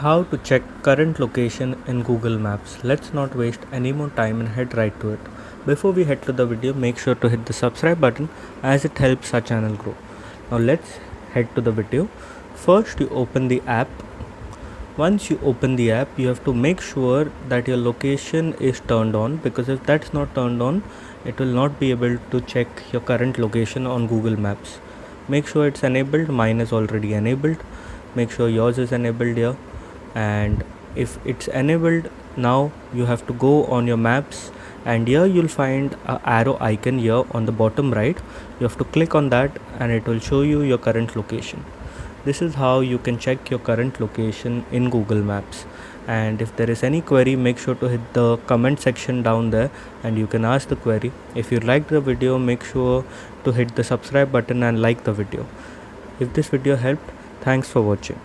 How to check current location in Google Maps. Let's not waste any more time and head right to it. Before we head to the video, make sure to hit the subscribe button as it helps our channel grow. Now let's head to the video. First you open the app. Once you open the app, you have to make sure that your location is turned on, because if that's not turned on, it will not be able to check your current location on Google Maps. Make sure it's enabled. Mine is already enabled. Make sure yours is enabled here. And if it's enabled, now you have to go on your maps, and here you'll find a arrow icon here on the bottom right. You have to click on that and it will show you your current location. This is how you can check your current location in Google Maps. And if there is any query, make sure to hit the comment section down there and you can ask the query. If you liked the video, make sure to hit the subscribe button and like the video. If this video helped, thanks for watching.